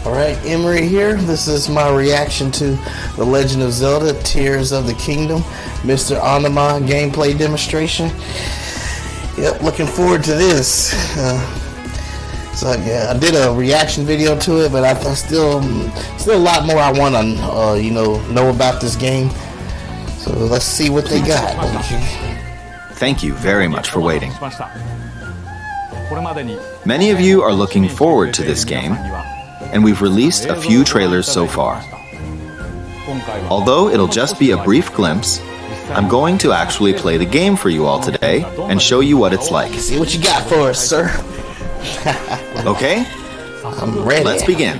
Alright, Emery here. This is my reaction to The Legend of Zelda, Tears of the Kingdom, Mr. Anima gameplay demonstration. Yep, looking forward to this. So yeah, I did a reaction video to it, but I still a lot more I want to know about this game. So let's see what they got. Thank you very much for waiting. Many of you are looking forward to this game, and we've released a few trailers so far. Although it'll just be a brief glimpse, I'm going to actually play the game for you all today and show you what it's like. See what you got for us, sir. Okay? I'm ready. Let's begin.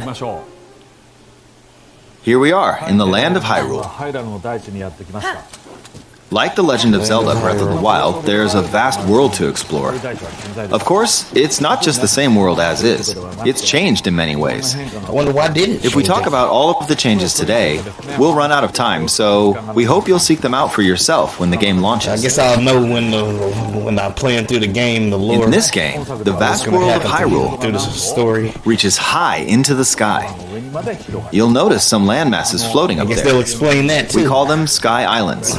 Here we are in the land of Hyrule. Like The Legend of Zelda Breath of the Wild, there's a vast world to explore. Of course, it's not just the same world as is. It's changed in many ways. I wonder why did it? If we talk about all of the changes today, we'll run out of time, so we hope you'll seek them out for yourself when the game launches. I guess I'll know when I'm playing through the game, the lore. In this game, the vast world of Hyrule through the story reaches high into the sky. You'll notice some land masses floating up I guess there. they'll explain that too. We call them Sky Islands.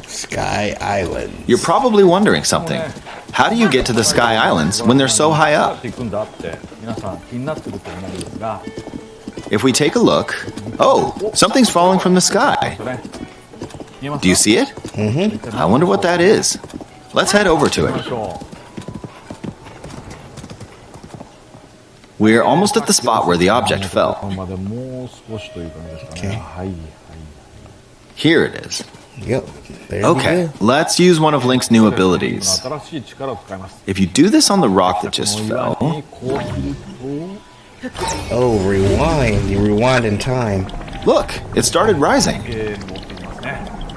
Sky Island. You're probably wondering something. How do you get to the Sky Islands when they're so high up? If we take a look, oh, something's falling from the sky. Do you see it? Mm-hmm. I wonder what that is. Let's head over to it. We're almost at the spot where the object fell. Okay. Here it is. Yep. There Okay, let's use one of Link's new abilities. If you do this on the rock that just fell... Oh, rewind. You rewind in time. Look, it started rising.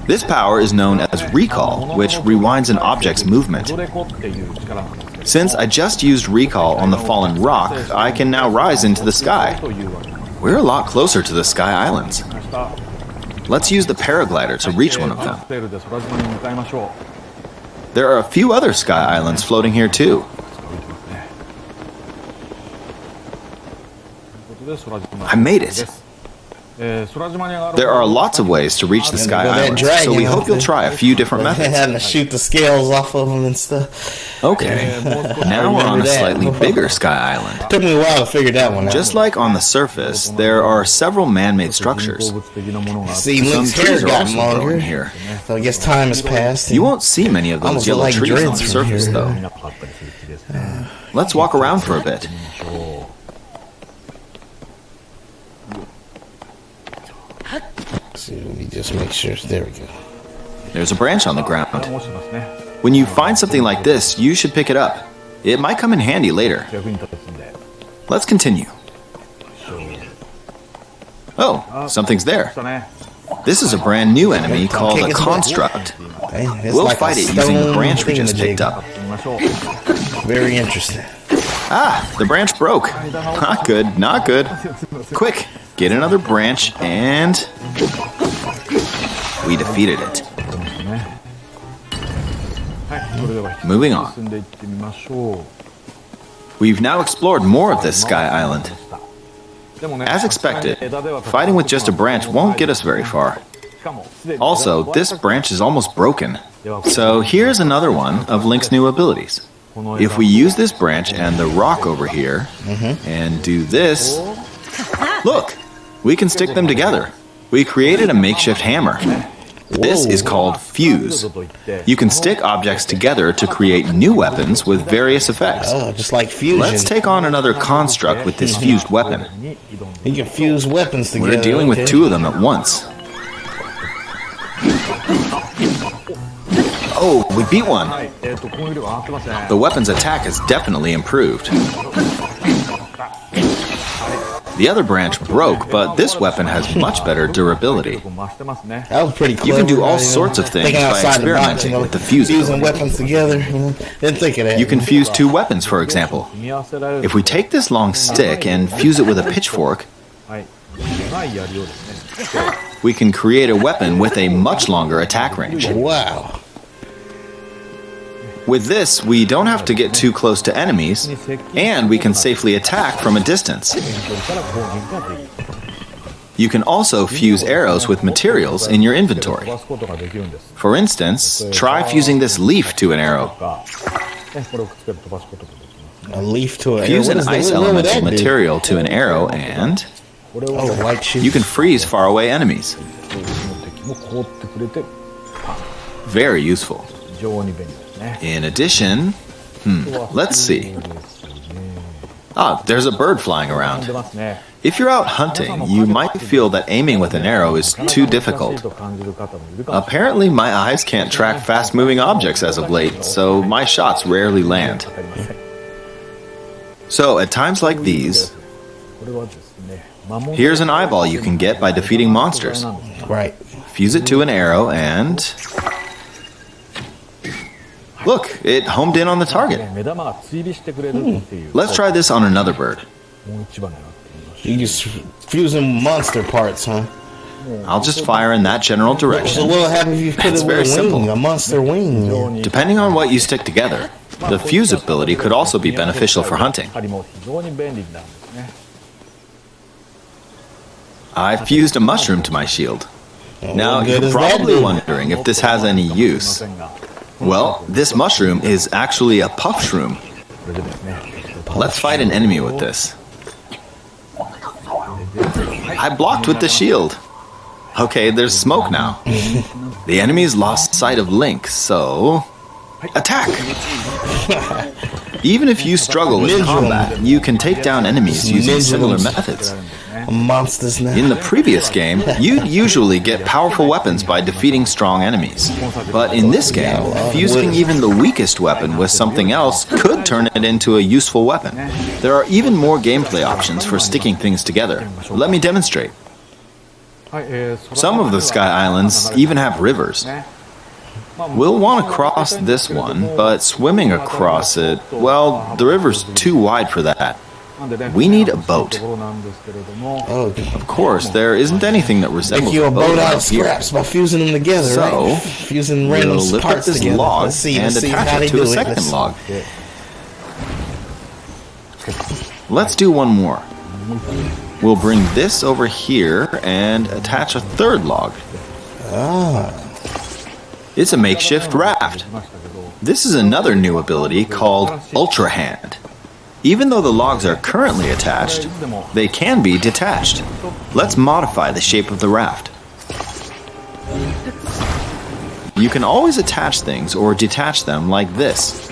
This power is known as Recall, which rewinds an object's movement. Since I just used Recall on the fallen rock, I can now rise into the sky. We're a lot closer to the Sky Islands. Let's use the paraglider to reach one of them. There are a few other Sky Islands floating here too. I made it. There are lots of ways to reach the Sky Islands, so we hope you'll try a few different methods. Having to shoot the scales off of them and stuff. Okay, now we're on a slightly bigger Sky Island. Took me a while to figure that one out. Just like on the surface, there are several man-made structures. See, Some Link's hair trees are got also longer growing here. So I guess time has passed. You won't see many of those Almost yellow like trees on the dreads from surface, here. though. Let's walk around for a bit. See, let me just make sure. There we go. There's a branch on the ground. When you find something like this, you should pick it up. It might come in handy later. Let's continue. Oh, something's there. This is a brand new enemy called a construct. We'll like fight it using the branch we just picked up. Very interesting. Ah, the branch broke. Not good, not good. Quick, get another branch and... we defeated it. Moving on. We've now explored more of this Sky Island. As expected, fighting with just a branch won't get us very far. Also, this branch is almost broken. So here's another one of Link's new abilities. If we use this branch and the rock over here, and do this, look, we can stick them together. We created a makeshift hammer. This is called Fuse. You can stick objects together to create new weapons with various effects. Oh, just like fusion. Let's take on another construct with this fused weapon. You can fuse weapons together. We're dealing with two of them at once. Oh, we beat one. The weapon's attack has definitely improved. The other branch broke, but this weapon has much better durability. That was pretty clever. You can do all sorts of things by experimenting with the fusing. Fusing weapons together. Didn't think of that. You can fuse two weapons, for example. If we take this long stick and fuse it with a pitchfork, we can create a weapon with a much longer attack range. Wow. With this, we don't have to get too close to enemies, and we can safely attack from a distance. You can also fuse arrows with materials in your inventory. For instance, try fusing this leaf to an arrow. A leaf to an arrow? Fuse an ice elemental material to an arrow and you can freeze faraway enemies. Very useful. In addition, let's see. There's a bird flying around. If you're out hunting, you might feel that aiming with an arrow is too difficult. Apparently, my eyes can't track fast-moving objects as of late, so my shots rarely land. So, at times like these, here's an eyeball you can get by defeating monsters. Right. Fuse it to an arrow and... Look, it homed in on the target. Let's try this on another bird. You just fusing monster parts, huh? I'll just fire in that general direction. So what will happen if you put it with a wing, a monster wing? Depending on what you stick together, the fuse ability could also be beneficial for hunting. I fused a mushroom to my shield. Now, you're probably wondering if this has any use. Well, this mushroom is actually a puff shroom. Let's fight an enemy with this. I blocked with the shield. Okay, there's smoke now. The enemy's lost sight of Link, so... Attack! Even if you struggle with combat, you can take down enemies using similar methods. Monsters now. In the previous game, you'd usually get powerful weapons by defeating strong enemies. But in this game, fusing even the weakest weapon with something else could turn it into a useful weapon. There are even more gameplay options for sticking things together. Let me demonstrate. Some of the Sky Islands even have rivers. We'll want to cross this one, but swimming across it, well, the river's too wide for that. We need a boat. Of course, there isn't anything that resembles a boat out of here. scraps by fusing them together, So, right? Fusing random we'll lift up parts this together. log Let's see and attach how it they to do a second Let's- log. Let's do one more. We'll bring this over here and attach a third log. It's a makeshift raft. This is another new ability called Ultra Hand. Even though the logs are currently attached, they can be detached. Let's modify the shape of the raft. You can always attach things or detach them like this.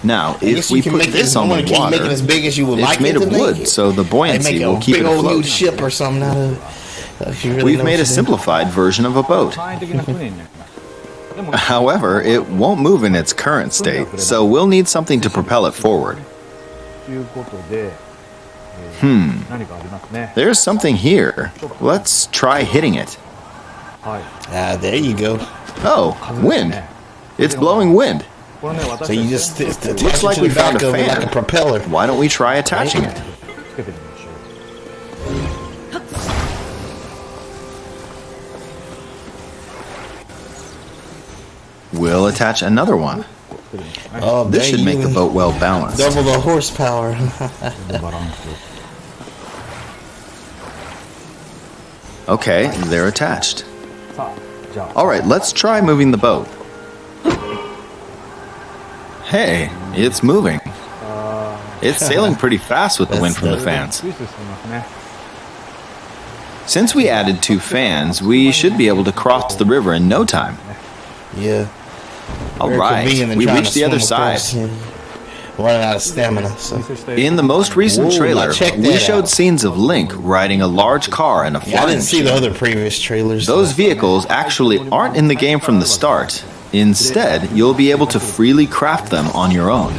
Now, if we put this on the water, it's made of wood, so the buoyancy will keep it afloat. Make a big old huge ship or something out of it. We've made a simplified version of a boat. However, it won't move in its current state, so we'll need something to propel it forward. There's something here. Let's try hitting it. There you go. Oh, wind. It's blowing wind. So you just Looks like we found a fan. like a propeller. Why don't we try attaching it? We'll attach another one. Oh, This should make the boat well balanced. Double the horsepower. Okay, they're attached. Alright, let's try moving the boat. Hey, it's moving. It's sailing pretty fast with the wind from the fans. Since we added 2 fans, we should be able to cross the river in no time. Yeah. Alright, we reached the other side. Running out of stamina. So. In the most recent trailer, check we that showed out. scenes of Link riding a large car and a Yeah, I flying didn't see the machine. other previous trailers. Those vehicles actually aren't in the game from the start. Instead, you'll be able to freely craft them on your own.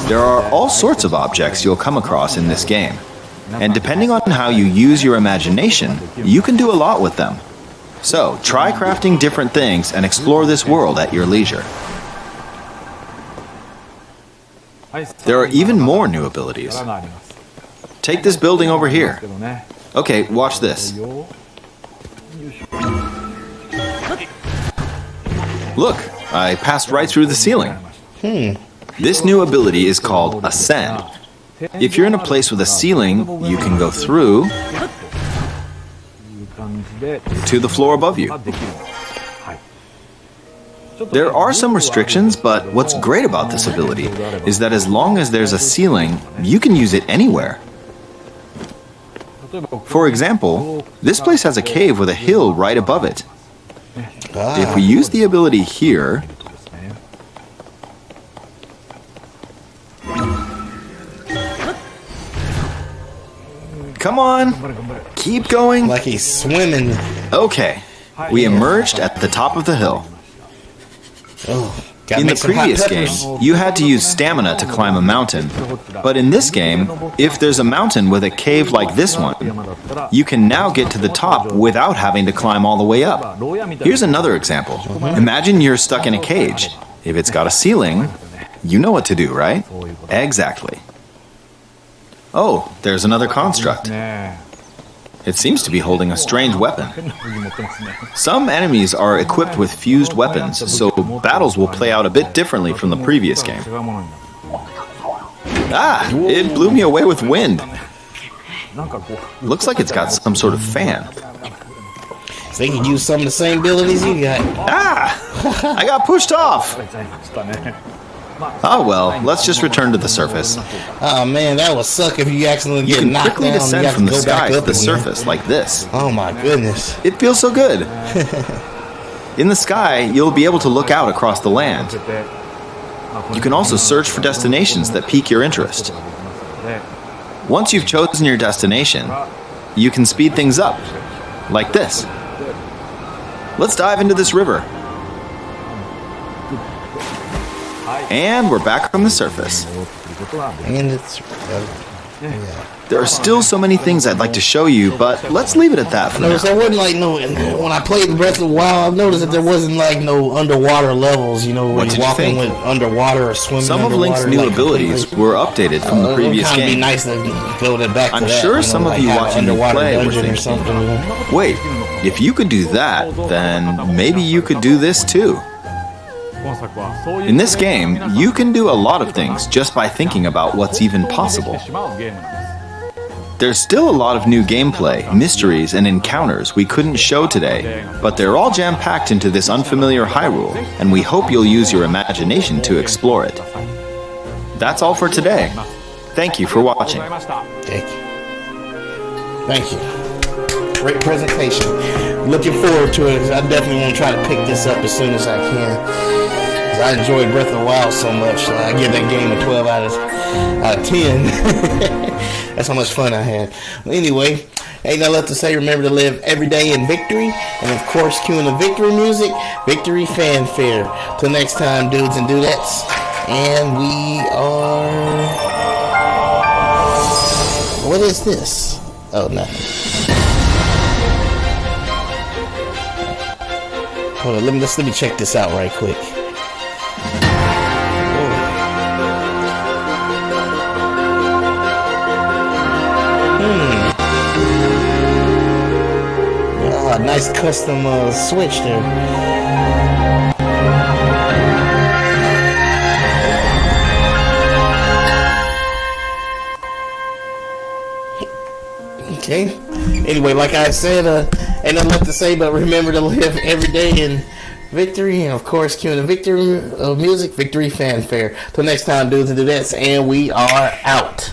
There are all sorts of objects you'll come across in this game. And depending on how you use your imagination, you can do a lot with them. So, try crafting different things and explore this world at your leisure. There are even more new abilities. Take this building over here. Okay, watch this. Look, I passed right through the ceiling. This new ability is called Ascend. If you're in a place with a ceiling, you can go through to the floor above you. There are some restrictions, but what's great about this ability is that as long as there's a ceiling, you can use it anywhere. For example, this place has a cave with a hill right above it. If we use the ability here, come on, keep going. Like he's swimming. Okay, we emerged at the top of the hill. Gotta In the make some hot previous peppers. game, you had to use stamina to climb a mountain. But in this game, if there's a mountain with a cave like this one, you can now get to the top without having to climb all the way up. Here's another example. Imagine you're stuck in a cage. If it's got a ceiling, you know what to do, right? Exactly. Oh, there's another construct. It seems to be holding a strange weapon. Some enemies are equipped with fused weapons, so battles will play out a bit differently from the previous game. Ah, it blew me away with wind. Looks like it's got some sort of fan. So they can use some of the same abilities you got. Ah! I got pushed off! Oh well, let's just return to the surface. Oh man, that would suck if you accidentally You get can knocked quickly down and you descend have from to the go back sky to up the again. surface like this. Oh my goodness. It feels so good. In the sky, you'll be able to look out across the land. You can also search for destinations that pique your interest. Once you've chosen your destination, you can speed things up, like this. Let's dive into this river. And we're back on the surface. And it's There are still so many things I'd like to show you, but let's leave it at that for now. notice there wasn't like no. When I played Breath of the Wild, I noticed that there wasn't like no underwater levels. You know, where What you're did you walking think? with underwater or swimming. Some of underwater, Link's new like, abilities completely. were updated from the previous It would be game. nice to build it back. I'm to that, sure you know, some of like you have watching an me underwater play were dungeon or thinking, something. You know? wait, if you could do that, then maybe you could do this too. In this game, you can do a lot of things just by thinking about what's even possible. There's still a lot of new gameplay, mysteries, and encounters we couldn't show today, but they're all jam-packed into this unfamiliar Hyrule, and we hope you'll use your imagination to explore it. That's all for today. Thank you for watching. Thank you. Thank you. Great presentation. Looking forward to it. I definitely want to try to pick this up as soon as I can. 'Cause I enjoyed Breath of the Wild so much. I give that game a 12 out of 10. That's how much fun I had. Well, anyway, ain't nothing left to say. Remember to live every day in victory. And of course, cueing the victory music, victory fanfare. Till next time, dudes and dudettes. And we are... What is this? Oh, nothing. Hold on, let me check this out right quick. Nice custom switch there. Okay. Anyway, like I said, ain't nothing left to say, but remember to live every day in victory, and of course, cueing the victory music, victory fanfare. Till next time, dudes and dudettes, and we are out.